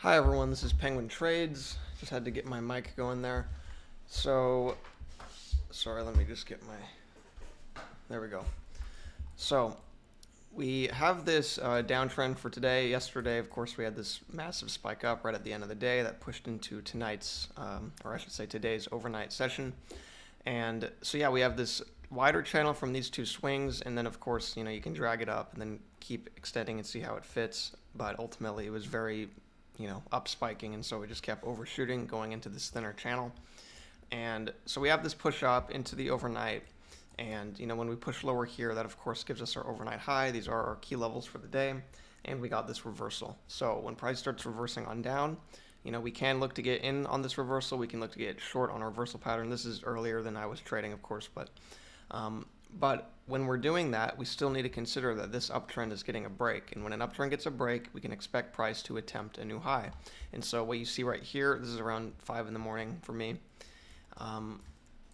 Hi everyone, this is Penguin Trades. Just had to get my mic going there. So, sorry, let me just get there we go. So, we have this downtrend for today. Yesterday, of course, we had this massive spike up right at the end of the day that pushed into tonight's, or I should say today's overnight session. And so yeah, we have this wider channel from these two swings, and then of course, you can drag it up and then keep extending and see how it fits. But ultimately, it was very up spiking, and so we just kept overshooting going into this thinner channel. And so we have this push up into the overnight, and when we push lower here, that of course gives us our overnight high. These are our key levels for the day, and we got this reversal. So when price starts reversing on down, we can look to get in on this reversal. We can look to get short on a reversal pattern. This is earlier than I was trading, of course, but when we're doing that, we still need to consider that this uptrend is getting a break. And when an uptrend gets a break, we can expect price to attempt a new high. And so what you see right here, this is around 5 in the morning for me.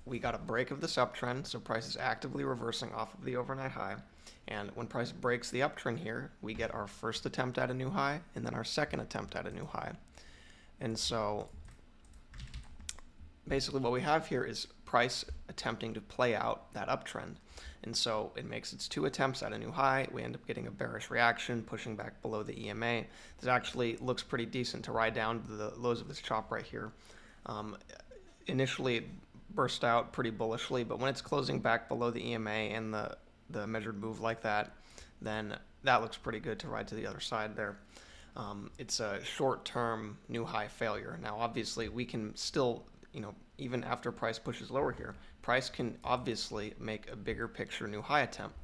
We got a break of this uptrend, so price is actively reversing off of the overnight high. And when price breaks the uptrend here, we get our first attempt at a new high, and then our second attempt at a new high. And so basically what we have here is price attempting to play out that uptrend. And so it makes its two attempts at a new high. We end up getting a bearish reaction, pushing back below the EMA. This actually looks pretty decent to ride down to the lows of this chop right here. Initially it burst out pretty bullishly, but when it's closing back below the EMA and the measured move like that, then that looks pretty good to ride to the other side there. It's a short-term new high failure. Now obviously we can still, even after price pushes lower here, price can obviously make a bigger picture new high attempt.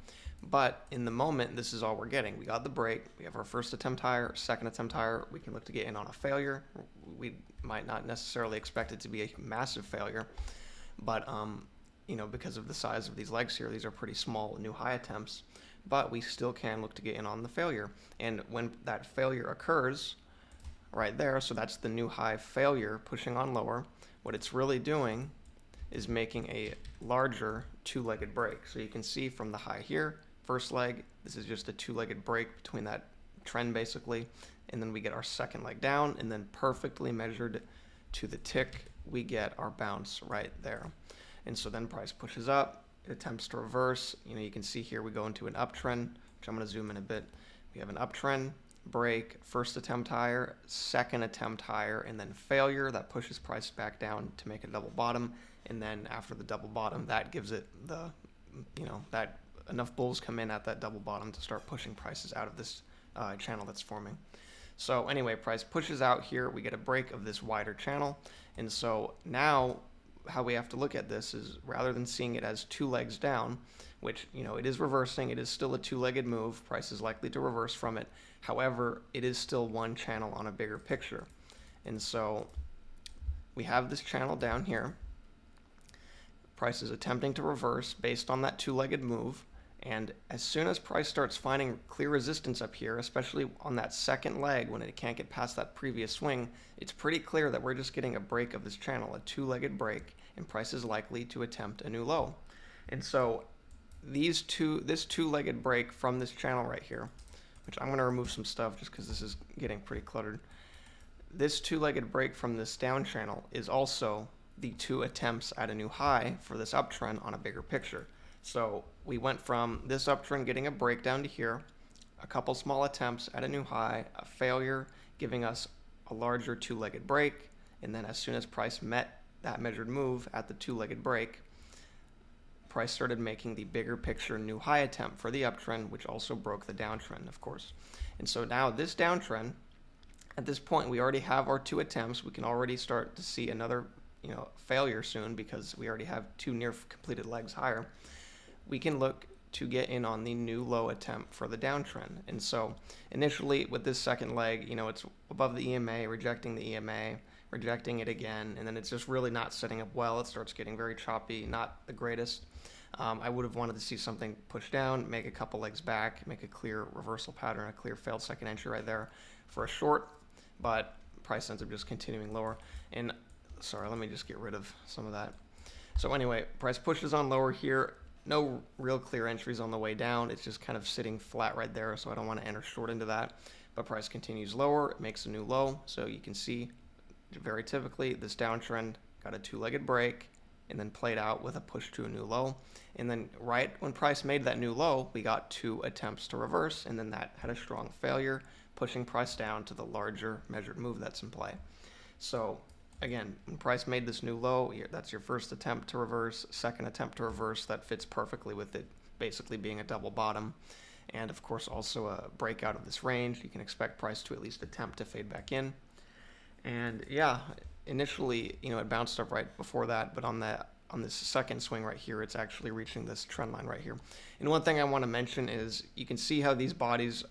But in the moment, this is all we're getting. We got the break. We have our first attempt higher, second attempt higher. We can look to get in on a failure. We might not necessarily expect it to be a massive failure, but because of the size of these legs here, these are pretty small new high attempts. But we still can look to get in on the failure. And when that failure occurs right there, so that's the new high failure pushing on lower, what it's really doing is making a larger two-legged break. So you can see from the high here, first leg, this is just a two-legged break between that trend basically, and then we get our second leg down, and then perfectly measured to the tick, we get our bounce right there. And so then price pushes up, it attempts to reverse. You can see here we go into an uptrend, which I'm going to zoom in a bit. We have an uptrend, break, first attempt higher, second attempt higher, and then failure that pushes price back down to make a double bottom. And then after the double bottom, that gives it that enough bulls come in at that double bottom to start pushing prices out of this channel that's forming. So anyway, price pushes out here, we get a break of this wider channel. And so now how we have to look at this is, rather than seeing it as two legs down, which it is reversing, it is still a two-legged move, price is likely to reverse from it. However, it is still one channel on a bigger picture. And so we have this channel down here. Price is attempting to reverse based on that two-legged move, and as soon as price starts finding clear resistance up here, especially on that second leg when it can't get past that previous swing, it's pretty clear that we're just getting a break of this channel, a two-legged break, and price is likely to attempt a new low. And so this two-legged break from this channel right here, which I'm going to remove some stuff just because this is getting pretty cluttered. This two-legged break from this down channel is also the two attempts at a new high for this uptrend on a bigger picture. So we went from this uptrend getting a breakdown to here, a couple small attempts at a new high, a failure, giving us a larger two-legged break, and then as soon as price met that measured move at the two-legged break, price started making the bigger picture new high attempt for the uptrend, which also broke the downtrend, of course. And so now this downtrend, at this point, we already have our two attempts. We can already start to see another failure soon because we already have two near completed legs higher. We can look to get in on the new low attempt for the downtrend. And so initially with this second leg, it's above the EMA, rejecting the EMA, rejecting it again, and then it's just really not setting up well. It starts getting very choppy, not the greatest. I would have wanted to see something push down, make a couple legs back, make a clear reversal pattern, a clear failed second entry right there for a short, but price ends up just continuing lower. And sorry, let me just get rid of some of that. So anyway, price pushes on lower here. No real clear entries on the way down. It's just kind of sitting flat right there, so I don't want to enter short into that. but price continues lower, it makes a new low. So you can see very typically this downtrend got a two-legged break and then played out with a push to a new low. And then right when price made that new low, we got 2 attempts to reverse, and then that had a strong failure, pushing price down to the larger measured move that's in play. So again, when price made this new low, that's your first attempt to reverse, second attempt to reverse. That fits perfectly with it basically being a double bottom. And of course also a breakout of this range. You can expect price to at least attempt to fade back in. And yeah, initially, it bounced up right before that, but on this second swing right here, it's actually reaching this trend line right here. And one thing I want to mention is you can see how these bodies,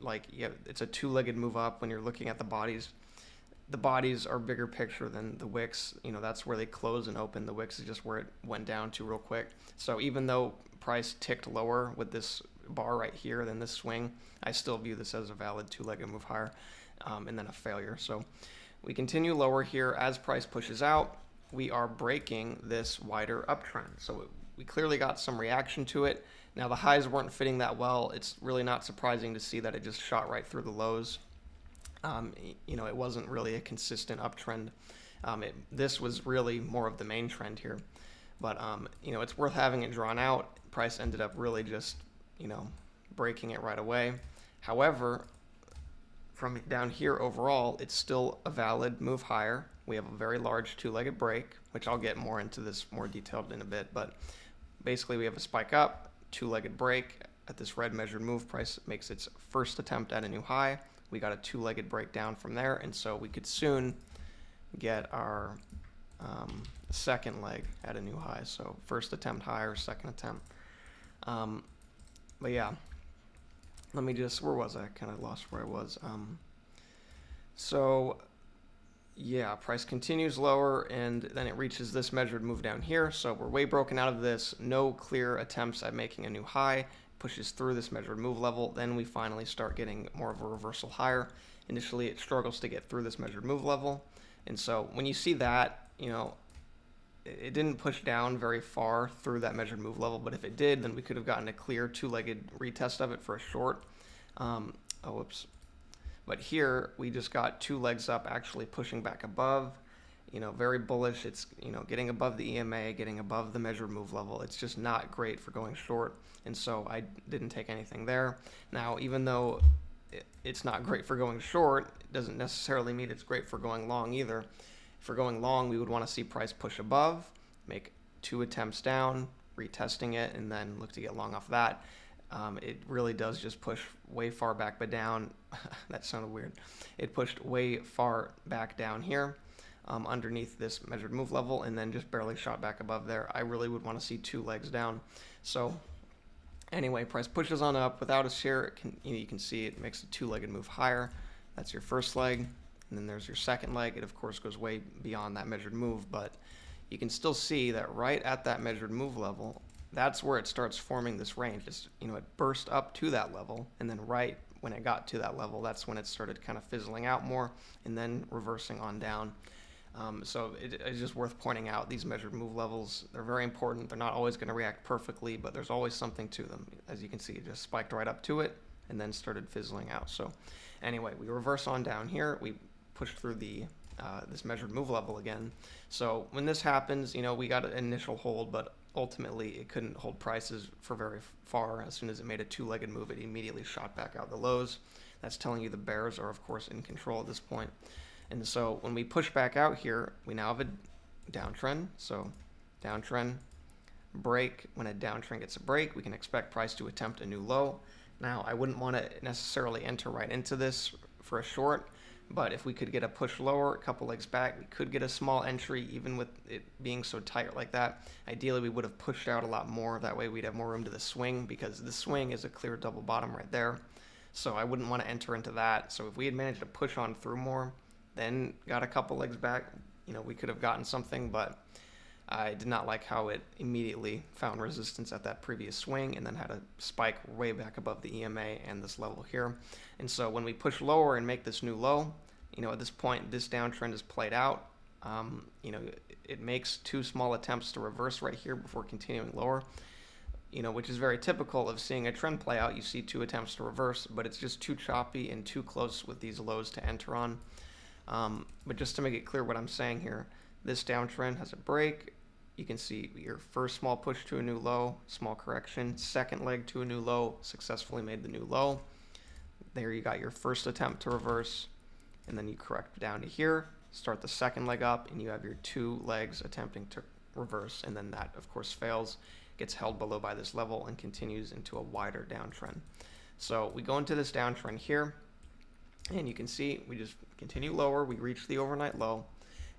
it's a two-legged move up when you're looking at the bodies. The bodies are bigger picture than the wicks. That's where they close and open. The wicks is just where it went down to real quick. So even though price ticked lower with this bar right here than this swing, I still view this as a valid two-legged move higher, and then a failure. So we continue lower here. As price pushes out, we are breaking this wider uptrend. So we clearly got some reaction to it. Now the highs weren't fitting that well. It's really not surprising to see that it just shot right through the lows. It wasn't really a consistent uptrend. This was really more of the main trend here. But, it's worth having it drawn out. Price ended up really just, breaking it right away. However, from down here overall, it's still a valid move higher. We have a very large two-legged break, which I'll get more into this more detailed in a bit. But basically, we have a spike up, two-legged break. At this red measured move, price makes its first attempt at a new high. We got a two-legged breakdown from there, and so we could soon get our second leg at a new high. So first attempt higher, second attempt. But yeah, let me just, where was I? Kind of lost where I was. So yeah, price continues lower, and then it reaches this measured move down here. So we're way broken out of this. No clear attempts at making a new high. Pushes through this measured move level. Then we finally start getting more of a reversal higher. Initially, it struggles to get through this measured move level. And so when you see that, it didn't push down very far through that measured move level, but if it did, then we could have gotten a clear two-legged retest of it for a short. Whoops. But here, we just got 2 legs up, actually pushing back above. Very bullish. It's, getting above the EMA, getting above the measured move level. It's just not great for going short, and so I didn't take anything there. Now, even though it's not great for going short, it doesn't necessarily mean it's great for going long either. For going long, we would want to see price push above, make 2 attempts down, retesting it, and then look to get long off that. It really does just push way far back but down. That sounded weird. It pushed way far back down here. Underneath this measured move level, and then just barely shot back above there. I really would want to see 2 legs down. So anyway, price pushes on up without a share. You can see it makes a 2-legged move higher. That's your first leg, and then there's your second leg. It of course goes way beyond that measured move, but you can still see that right at that measured move level, that's where it starts forming this range. It burst up to that level, and then right when it got to that level, that's when it started kind of fizzling out more, and then reversing on down. So it's just worth pointing out these measured move levels. They're very important. They're not always going to react perfectly, but there's always something to them. As you can see, it just spiked right up to it and then started fizzling out. So anyway, we reverse on down here. We push through this measured move level again. So when this happens, we got an initial hold, but ultimately it couldn't hold prices for very far. As soon as it made a 2-legged move, it immediately shot back out the lows. That's telling you the bears are, of course, in control at this point. And so when we push back out here, we now have a downtrend. So downtrend, break. When a downtrend gets a break, we can expect price to attempt a new low. Now, I wouldn't want to necessarily enter right into this for a short, but if we could get a push lower, a couple legs back, we could get a small entry even with it being so tight like that. Ideally, we would have pushed out a lot more. That way we'd have more room to the swing, because the swing is a clear double bottom right there. So I wouldn't want to enter into that. So if we had managed to push on through more, then got a couple legs back, we could have gotten something, but I did not like how it immediately found resistance at that previous swing and then had a spike way back above the EMA and this level here. And so when we push lower and make this new low, at this point, this downtrend is played out. It makes 2 small attempts to reverse right here before continuing lower. which is very typical of seeing a trend play out. You see two attempts to reverse, but it's just too choppy and too close with these lows to enter on. But just to make it clear what I'm saying here, this downtrend has a break. You can see your first small push to a new low, small correction, second leg to a new low, successfully made the new low. There you got your first attempt to reverse, and then you correct down to here, start the second leg up, and you have your two legs attempting to reverse, and then that of course fails, gets held below by this level, and continues into a wider downtrend. So we go into this downtrend here, and you can see we just continue lower. We reach the overnight low,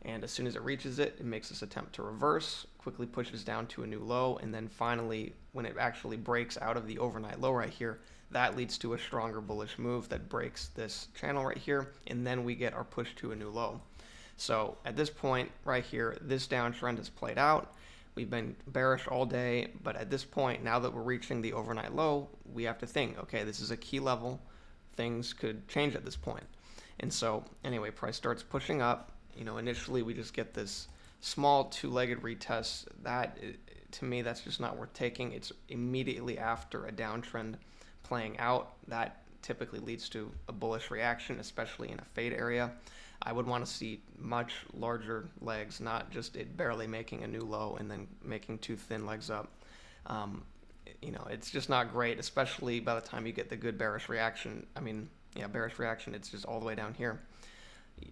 and as soon as it reaches it, it makes this attempt to reverse, quickly pushes down to a new low, and then finally, when it actually breaks out of the overnight low right here, that leads to a stronger bullish move that breaks this channel right here, and then we get our push to a new low. So at this point right here, this downtrend has played out. We've been bearish all day, but at this point, now that we're reaching the overnight low, we have to think, okay, this is a key level. Things could change at this point. And so anyway, price starts pushing up. Initially we just get this small two-legged retest. That, to me, that's just not worth taking. It's immediately after a downtrend playing out. That typically leads to a bullish reaction, especially in a fade area. I would want to see much larger legs, not just it barely making a new low and then making two thin legs up. It's just not great, especially by the time you get the good bearish reaction. Bearish reaction, it's just all the way down here.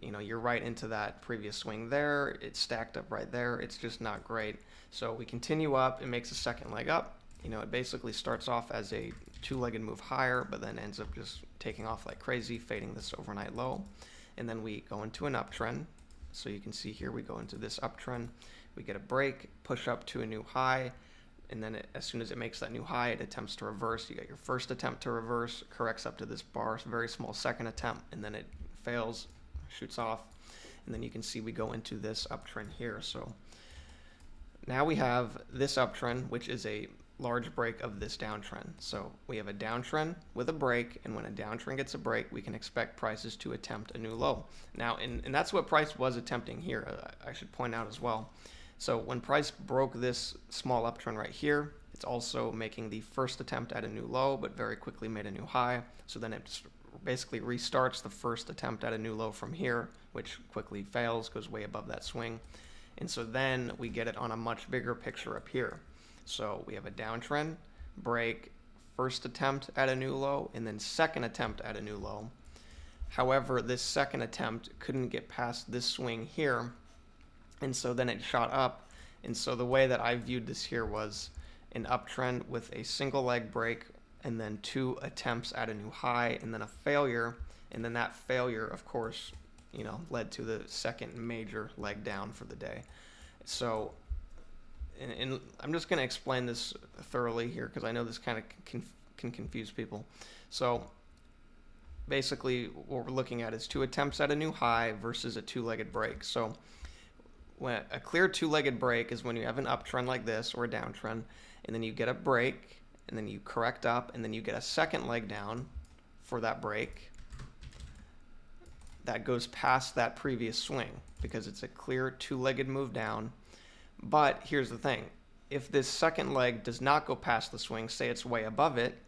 You're right into that previous swing there. It's stacked up right there. It's just not great. So we continue up. It makes a second leg up. It basically starts off as a two-legged move higher, but then ends up just taking off like crazy, fading this overnight low. And then we go into an uptrend. So you can see here we go into this uptrend. We get a break, push up to a new high, and then as soon as it makes that new high, it attempts to reverse. You get your first attempt to reverse, corrects up to this bar, very small second attempt, and then it fails, shoots off, and then you can see we go into this uptrend here. So now we have this uptrend, which is a large break of this downtrend. So we have a downtrend with a break, and when a downtrend gets a break, we can expect prices to attempt a new low. Now, and that's what price was attempting here, I should point out as well. So when price broke this small uptrend right here, it's also making the first attempt at a new low, but very quickly made a new high. So then it just basically restarts the first attempt at a new low from here, which quickly fails, goes way above that swing. And so then we get it on a much bigger picture up here. So we have a downtrend, break, first attempt at a new low, and then second attempt at a new low. However, this second attempt couldn't get past this swing here, and so then it shot up. And so the way that I viewed this here was an uptrend with a single leg break, and then two attempts at a new high, and then a failure. And then that failure, of course, led to the second major leg down for the day. So, and I'm just going to explain this thoroughly here because I know this kind of can confuse people. So basically what we're looking at is two attempts at a new high versus a two-legged break. So when a clear two-legged break is when you have an uptrend like this or a downtrend, and then you get a break, and then you correct up, and then you get a second leg down for that break that goes past that previous swing because it's a clear two-legged move down. But here's the thing. If this second leg does not go past the swing, say it's way above it,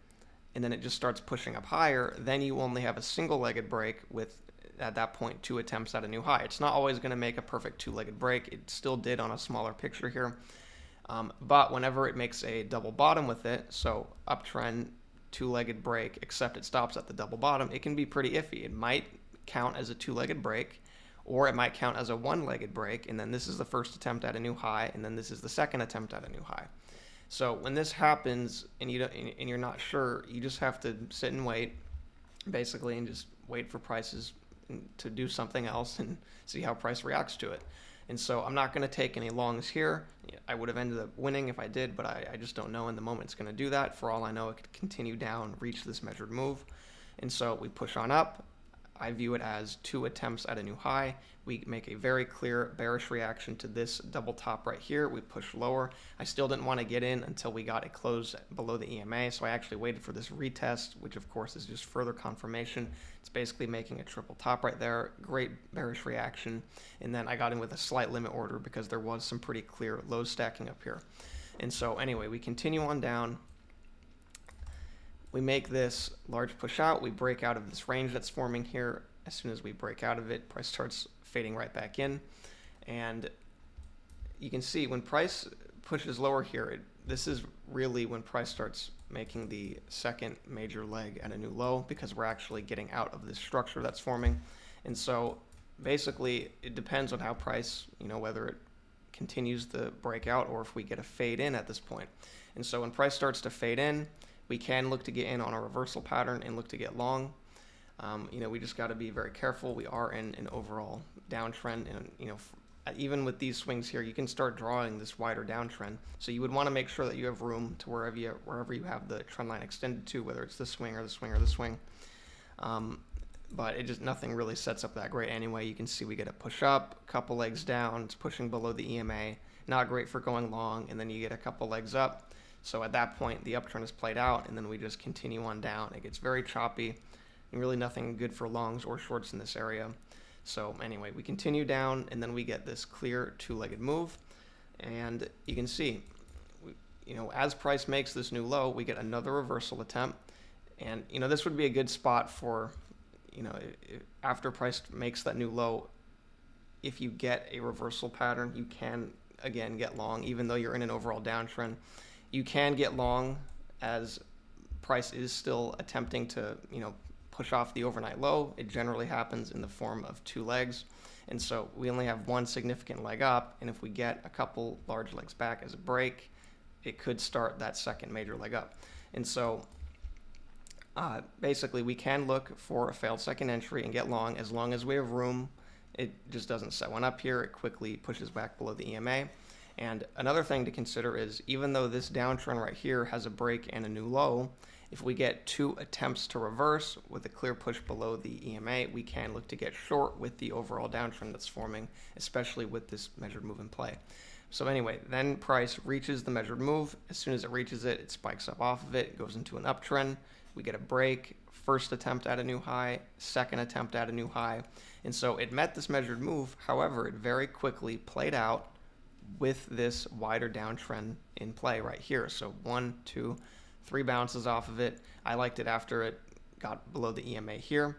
and then it just starts pushing up higher, then you only have a single-legged break with, at that point, two attempts at a new high. It's not always going to make a perfect two-legged break. It still did on a smaller picture here. But whenever it makes a double bottom with it, so uptrend, two-legged break, except it stops at the double bottom, it can be pretty iffy. It might count as a two-legged break, or it might count as a one-legged break, and then this is the first attempt at a new high, and then this is the second attempt at a new high. So when this happens and you're not sure, you just have to sit and wait, basically, and just wait for prices to do something else and see how price reacts to it. And so I'm not going to take any longs here. I would have ended up winning if I did, but I just don't know in the moment it's going to do that. For all I know, it could continue down, reach this measured move. And so we push on up. I view it as two attempts at a new high. We make a very clear bearish reaction to this double top right here. We push lower. I still didn't want to get in until we got a close below the EMA, so I actually waited for this retest, which of course is just further confirmation. It's basically making a triple top right there. Great bearish reaction. And then I got in with a slight limit order because there was some pretty clear lows stacking up here. And so anyway, we continue on down. We make this large push out. We break out of this range that's forming here. As soon as we break out of it, price starts fading right back in. And you can see when price pushes lower here, this is really when price starts making the second major leg at a new low, because we're actually getting out of this structure that's forming. And so basically it depends on how price, whether it continues the breakout or if we get a fade in at this point. And so when price starts to fade in, we can look to get in on a reversal pattern and look to get long. We just got to be very careful. We are in an overall downtrend, and even with these swings here, you can start drawing this wider downtrend. So you would want to make sure that you have room to wherever you have the trend line extended to, whether it's the swing or the swing or the swing. But nothing really sets up that great anyway. You can see we get a push up, a couple legs down, it's pushing below the EMA. Not great for going long, and then you get a couple legs up. So at that point, the uptrend is played out, and then we just continue on down. It gets very choppy, and really nothing good for longs or shorts in this area. So anyway, we continue down, and then we get this clear two-legged move. And you can see, as price makes this new low, we get another reversal attempt. And, this would be a good spot for, after price makes that new low, if you get a reversal pattern, you can, again, get long, even though you're in an overall downtrend. You can get long as price is still attempting to, push off the overnight low. It generally happens in the form of two legs. And so we only have one significant leg up. And if we get a couple large legs back as a break, it could start that second major leg up. And so basically we can look for a failed second entry and get long as we have room. It just doesn't set one up here. It quickly pushes back below the EMA. And another thing to consider is, even though this downtrend right here has a break and a new low, if we get two attempts to reverse with a clear push below the EMA, we can look to get short with the overall downtrend that's forming, especially with this measured move in play. So anyway, then price reaches the measured move. As soon as it reaches it, it spikes up off of it, goes into an uptrend. We get a break, first attempt at a new high, second attempt at a new high. And so it met this measured move. However, it very quickly played out with this wider downtrend in play right here. So 1, 2, 3 bounces off of it. I liked it after it got below the EMA here.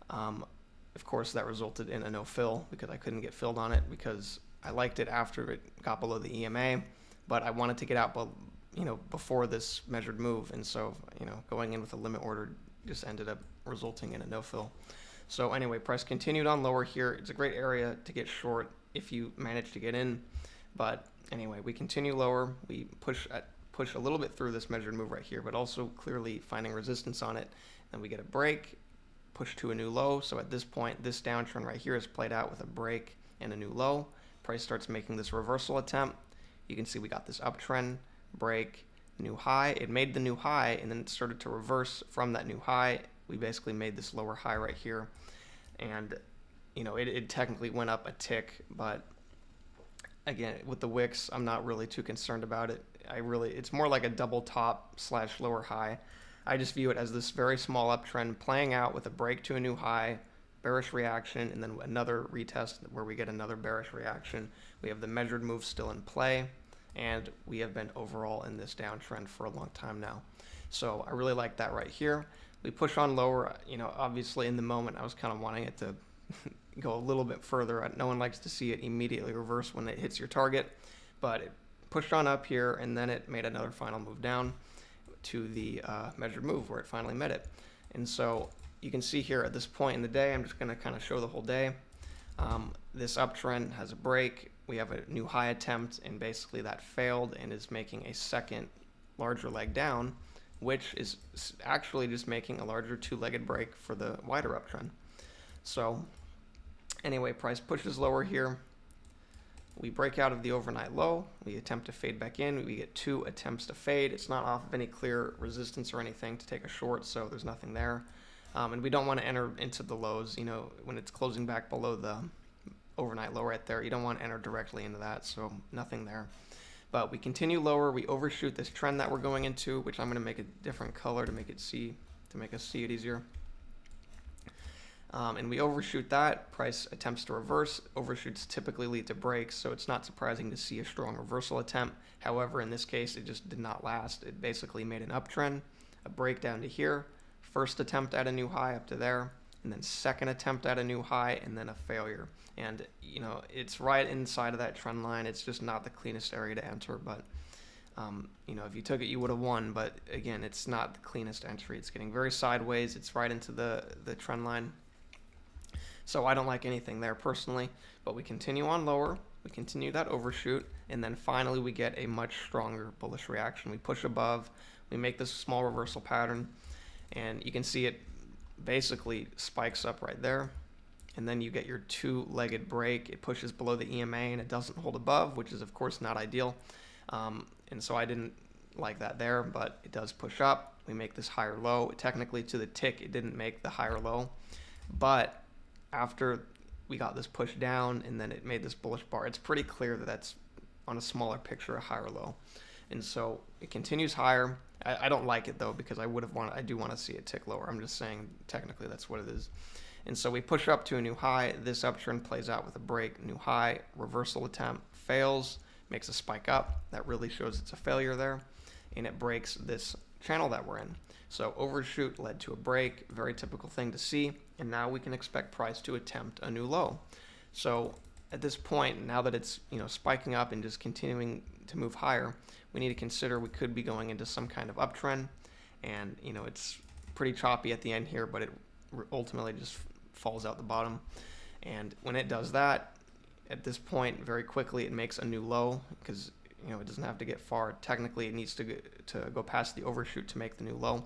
Of course, that resulted in a no fill because I couldn't get filled on it, because I liked it after it got below the EMA, but I wanted to get out, before this measured move. And so, going in with a limit order just ended up resulting in a no fill. So anyway, price continued on lower here. It's a great area to get short if you manage to get in. But anyway, we continue lower. We push a little bit through this measured move right here, but also clearly finding resistance on it. Then we get a break, push to a new low. So at this point, this downtrend right here is played out with a break and a new low. Price starts making this reversal attempt. You can see we got this uptrend, break, new high. It made the new high, and then it started to reverse from that new high. We basically made this lower high right here. And, it technically went up a tick, but again, with the wicks, I'm not really too concerned about it. It's more like a double top / lower high. I just view it as this very small uptrend playing out with a break to a new high, bearish reaction, and then another retest where we get another bearish reaction. We have the measured move still in play, and we have been overall in this downtrend for a long time now. So I really like that right here. We push on lower. Obviously in the moment I was kind of wanting it to go a little bit further. No one likes to see it immediately reverse when it hits your target, but it pushed on up here, and then it made another final move down to the measured move where it finally met it. And so you can see here at this point in the day, I'm just going to kind of show the whole day. This uptrend has a break. We have a new high attempt, and basically that failed and is making a second larger leg down, which is actually just making a larger two-legged break for the wider uptrend. So anyway, price pushes lower here. We break out of the overnight low. We attempt to fade back in. We get 2 attempts to fade. It's not off of any clear resistance or anything to take a short, so there's nothing there. And we don't want to enter into the lows, when it's closing back below the overnight low right there. You don't want to enter directly into that, so nothing there. But we continue lower. We overshoot this trend that we're going into, which I'm going to make a different color to make us see it easier. and we overshoot that. Price attempts to reverse. Overshoots typically lead to breaks, so it's not surprising to see a strong reversal attempt. However, in this case, it just did not last. It basically made an uptrend, a break down to here, first attempt at a new high up to there, and then second attempt at a new high, and then a failure. And, it's right inside of that trend line. It's just not the cleanest area to enter, but if you took it, you would have won. But again, it's not the cleanest entry. It's getting very sideways. It's right into the trend line. So I don't like anything there personally, but we continue on lower. We continue that overshoot, and then finally we get a much stronger bullish reaction. We push above. We make this small reversal pattern, and you can see it basically spikes up right there. And then you get your two-legged break. It pushes below the EMA, and it doesn't hold above, which is, of course, not ideal. And so I didn't like that there, but it does push up. We make this higher low. Technically, to the tick, it didn't make the higher low. But after we got this push down, and then it made this bullish bar, it's pretty clear that that's, on a smaller picture, a higher low. And so it continues higher. I don't like it, though, because I do want to see it tick lower. I'm just saying technically that's what it is. And so we push up to a new high. This uptrend plays out with a break, new high, reversal attempt, fails, makes a spike up. That really shows it's a failure there. And it breaks this channel that we're in. So overshoot led to a break, very typical thing to see. And now we can expect price to attempt a new low. So at this point, now that it's spiking up and just continuing to move higher, we need to consider we could be going into some kind of uptrend. And it's pretty choppy at the end here, but it ultimately just falls out the bottom. And when it does that, at this point, very quickly it makes a new low, because it doesn't have to get far. Technically, it needs to go past the overshoot to make the new low,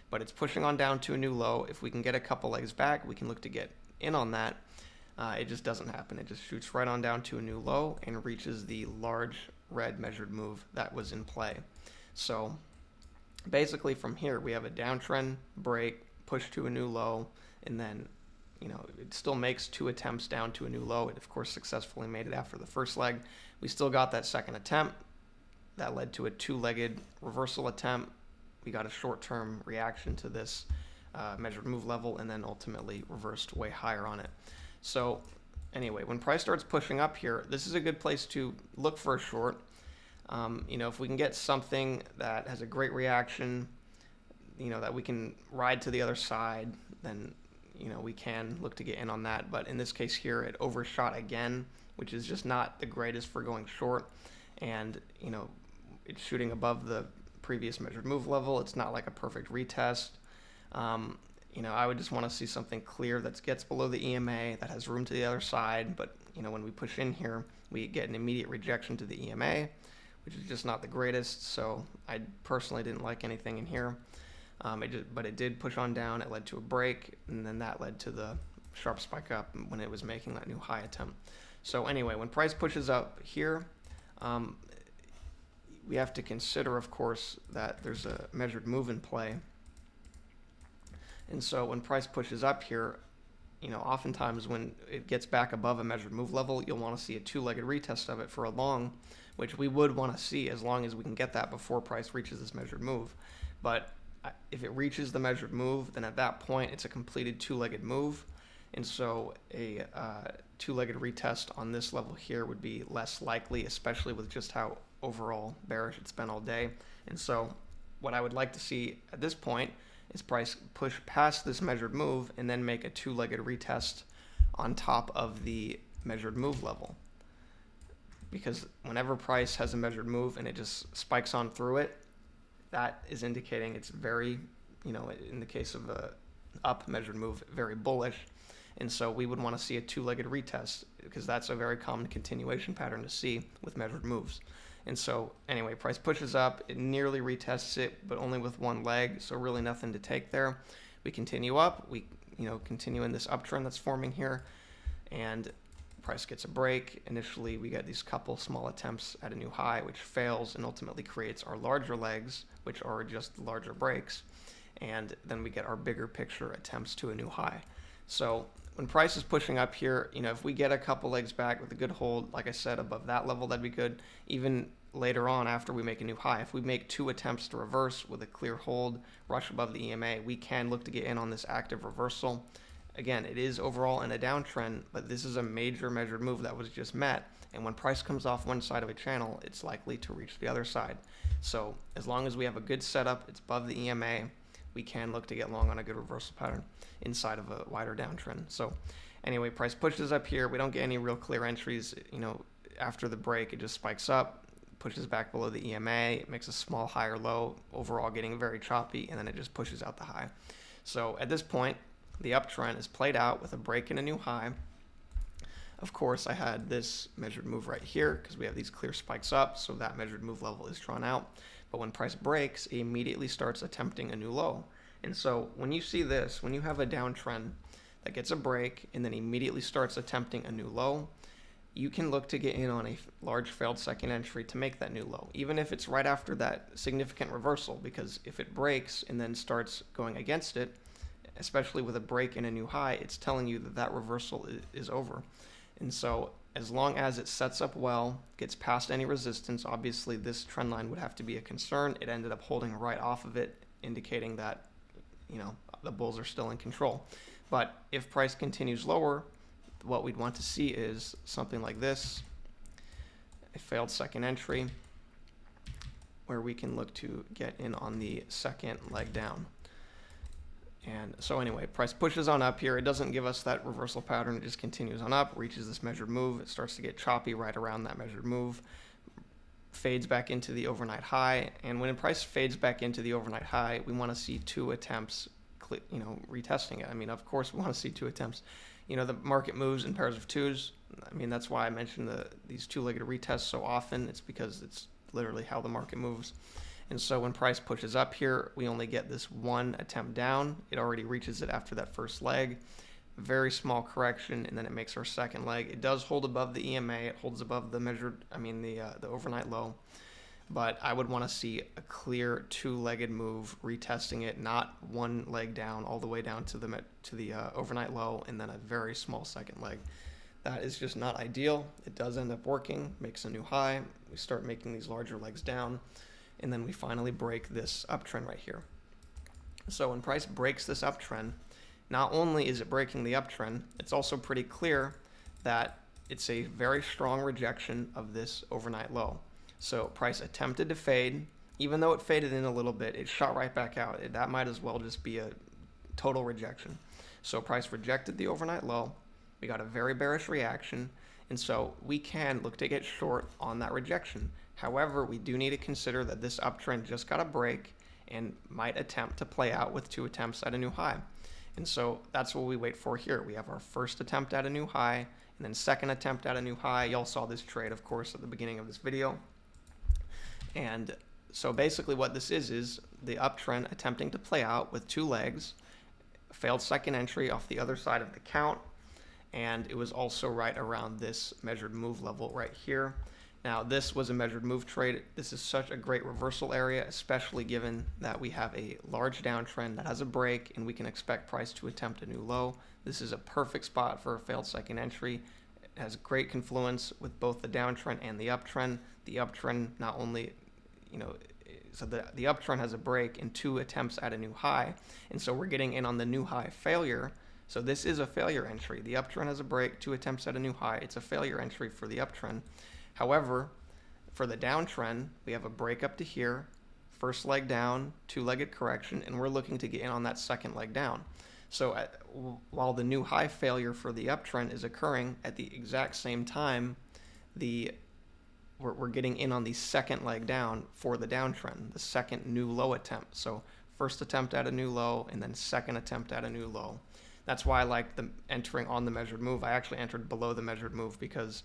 but it's pushing on down to a new low. If we can get a couple legs back, we can look to get in on that. It just doesn't happen. It just shoots right on down to a new low and reaches the large red measured move that was in play. So basically from here, we have a downtrend, break, push to a new low, and then it still makes two attempts down to a new low. It, of course, successfully made it after the first leg. We still got that second attempt. That led to a two-legged reversal attempt. We got a short-term reaction to this measured move level, and then ultimately reversed way higher on it. So anyway, when price starts pushing up here, this is a good place to look for a short. If we can get something that has a great reaction, that we can ride to the other side, then we can look to get in on that. But in this case here, it overshot again, which is just not the greatest for going short. And, it's shooting above the previous measured move level. It's not like a perfect retest. I would just want to see something clear that gets below the EMA, that has room to the other side. But, when we push in here, we get an immediate rejection to the EMA, which is just not the greatest. So I personally didn't like anything in here. But it did push on down. It led to a break, and then that led to the sharp spike up when it was making that new high attempt. So anyway, when price pushes up here, we have to consider, of course, that there's a measured move in play. And so when price pushes up here, oftentimes when it gets back above a measured move level, you'll want to see a two-legged retest of it for a long, which we would want to see as long as we can get that before price reaches this measured move. But if it reaches the measured move, then at that point it's a completed two-legged move. And so a two-legged retest on this level here would be less likely, especially with just how overall bearish it's been all day. And so what I would like to see at this point is price push past this measured move and then make a two-legged retest on top of the measured move level. Because whenever price has a measured move and it just spikes on through it, that is indicating it's very, in the case of a up measured move, very bullish. And so we would want to see a two-legged retest, because that's a very common continuation pattern to see with measured moves. And so anyway, price pushes up, it nearly retests it, but only with one leg, so really nothing to take there. We continue up, we continue in this uptrend that's forming here, and price gets a break. Initially, we get these couple small attempts at a new high, which fails and ultimately creates our larger legs, which are just larger breaks. And then we get our bigger picture attempts to a new high. So when price is pushing up here, if we get a couple legs back with a good hold, like I said, above that level, that'd be good. Even later on, after we make a new high, if we make two attempts to reverse with a clear hold, rush above the EMA, we can look to get in on this active reversal. again, it is overall in a downtrend, but this is a major measured move that was just met. And when price comes off one side of a channel, it's likely to reach the other side. So as long as we have a good setup, it's above the EMA, we can look to get long on a good reversal pattern inside of a wider downtrend. So anyway, price pushes up here. We don't get any real clear entries. After the break, it just spikes up, pushes back below the EMA, it makes a small higher low, overall getting very choppy, and then it just pushes out the high. So at this point, the uptrend is played out with a break and a new high. Of course, I had this measured move right here because we have these clear spikes up, so that measured move level is drawn out. But when price breaks, it immediately starts attempting a new low. And so when you see this, when you have a downtrend that gets a break and then immediately starts attempting a new low, you can look to get in on a large failed second entry to make that new low, even if it's right after that significant reversal, because if it breaks and then starts going against it, especially with a break and a new high, it's telling you that that reversal is over. And so as long as it sets up well, gets past any resistance, obviously this trend line would have to be a concern. It ended up holding right off of it, indicating that, the bulls are still in control. But if price continues lower, what we'd want to see is something like this, a failed second entry, where we can look to get in on the second leg down. And so anyway, price pushes on up here. It doesn't give us that reversal pattern. It just continues on up, reaches this measured move. It starts to get choppy right around that measured move, fades back into the overnight high. And when price fades back into the overnight high, we want to see two attempts, retesting it. I mean, of course, we want to see two attempts. The market moves in pairs of twos. I mean, that's why I mentioned these two-legged retests so often. It's because it's literally how the market moves. And so when price pushes up here, we only get this one attempt down. It already reaches it after that first leg. Very small correction, and then it makes our second leg. It does hold above the EMA. It holds above the the overnight low. But I would want to see a clear two-legged move, retesting it, not one leg down all the way down to the overnight low, and then a very small second leg. That is just not ideal. It does end up working, makes a new high. We start making these larger legs down, and then we finally break this uptrend right here. So when price breaks this uptrend, not only is it breaking the uptrend, it's also pretty clear that it's a very strong rejection of this overnight low. So price attempted to fade. Even though it faded in a little bit, it shot right back out. That might as well just be a total rejection. So price rejected the overnight low. We got a very bearish reaction. And so we can look to get short on that rejection. However, we do need to consider that this uptrend just got a break and might attempt to play out with two attempts at a new high. And so that's what we wait for here. We have our first attempt at a new high and then second attempt at a new high. Y'all saw this trade, of course, at the beginning of this video. And so basically what this is the uptrend attempting to play out with two legs, failed second entry off the other side of the count, and it was also right around this measured move level right here. Now this was a measured move trade. This is such a great reversal area, especially given that we have a large downtrend that has a break and we can expect price to attempt a new low. This is a perfect spot for a failed second entry. It has great confluence with both the downtrend and the uptrend. The uptrend not only, so the uptrend has a break and two attempts at a new high. And so we're getting in on the new high failure. So this is a failure entry. The uptrend has a break, two attempts at a new high. It's a failure entry for the uptrend. However, for the downtrend, we have a break up to here, first leg down, two-legged correction, and we're looking to get in on that second leg down. So while the new high failure for the uptrend is occurring at the exact same time, we're getting in on the second leg down for the downtrend, the second new low attempt. So first attempt at a new low and then second attempt at a new low. That's why I like the entering on the measured move. I actually entered below the measured move because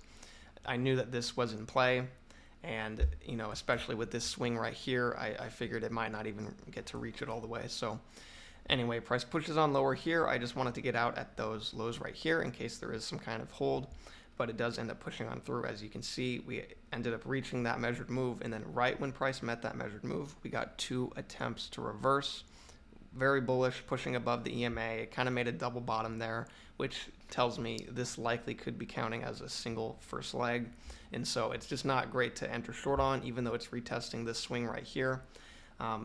I knew that this was in play, and especially with this swing right here, I figured it might not even get to reach it all the way. So anyway, price pushes on lower here. I just wanted to get out at those lows right here in case there is some kind of hold, but it does end up pushing on through. As you can see, we ended up reaching that measured move, and then right when price met that measured move, we got two attempts to reverse. Very bullish, pushing above the EMA. It kind of made a double bottom there, which tells me this likely could be counting as a single first leg. And so it's just not great to enter short on, even though it's retesting this swing right here.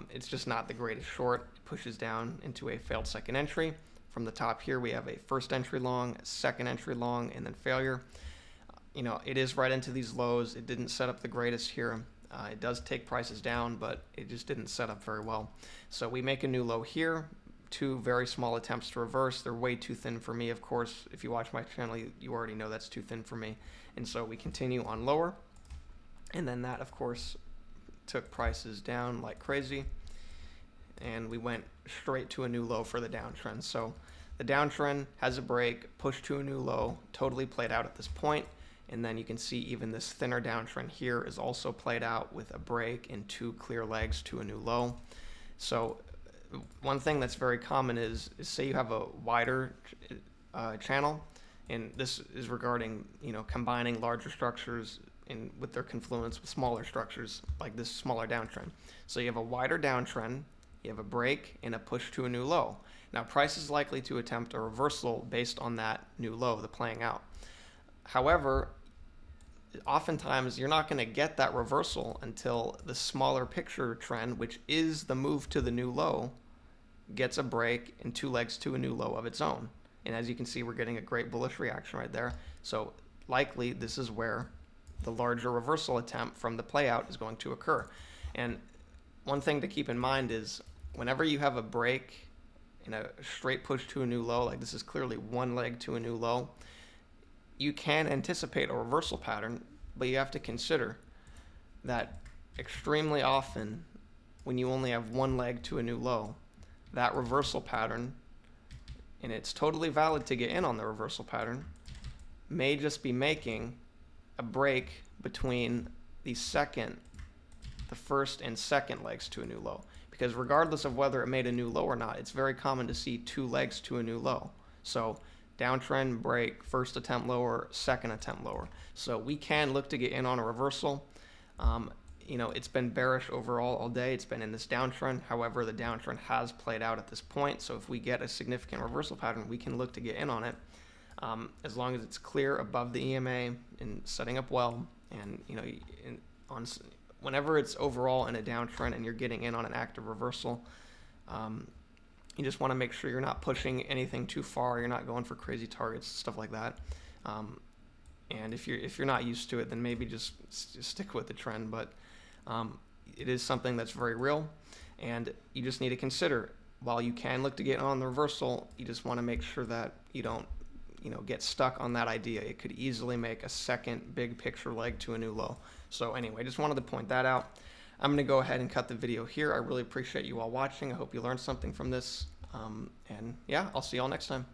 It's just not the greatest short. It pushes down into a failed second entry. from the top here, we have a first entry long, second entry long, and then failure. It is right into these lows. It didn't set up the greatest here. It does take prices down, but it just didn't set up very well. So we make a new low here. Two very small attempts to reverse. They're way too thin for me, of course. If you watch my channel, you already know that's too thin for me. And so we continue on lower. And then that, of course, took prices down like crazy. And we went straight to a new low for the downtrend. So the downtrend has a break, pushed to a new low, totally played out at this point. And then you can see even this thinner downtrend here is also played out with a break and two clear legs to a new low. So one thing that's very common is say you have a wider channel, and this is regarding combining larger structures with their confluence with smaller structures like this smaller downtrend. So you have a wider downtrend, you have a break and a push to a new low. Now price is likely to attempt a reversal based on that new low, the playing out. However, oftentimes you're not going to get that reversal until the smaller picture trend, which is the move to the new low, gets a break and two legs to a new low of its own. And as you can see, we're getting a great bullish reaction right there. So likely this is where the larger reversal attempt from the play out is going to occur. And one thing to keep in mind is whenever you have a break and a straight push to a new low, like this is clearly one leg to a new low, you can anticipate a reversal pattern, but you have to consider that extremely often when you only have one leg to a new low, that reversal pattern, and it's totally valid to get in on the reversal pattern, may just be making a break between the first and second legs to a new low. Because regardless of whether it made a new low or not, it's very common to see two legs to a new low. So downtrend, break, first attempt lower, second attempt lower. So we can look to get in on a reversal. It's been bearish overall all day. It's been in this downtrend. However, the downtrend has played out at this point. So if we get a significant reversal pattern, we can look to get in on it as long as it's clear above the EMA and setting up well. And whenever it's overall in a downtrend and you're getting in on an active reversal, you just want to make sure you're not pushing anything too far. You're not going for crazy targets, stuff like that. And if you're not used to it, then maybe just stick with the trend. But it is something that's very real, and you just need to consider. While you can look to get on the reversal, you just want to make sure that you don't get stuck on that idea. It could easily make a second big picture leg to a new low. So anyway, just wanted to point that out. I'm going to go ahead and cut the video here. I really appreciate you all watching. I hope you learned something from this. And yeah, I'll see you all next time.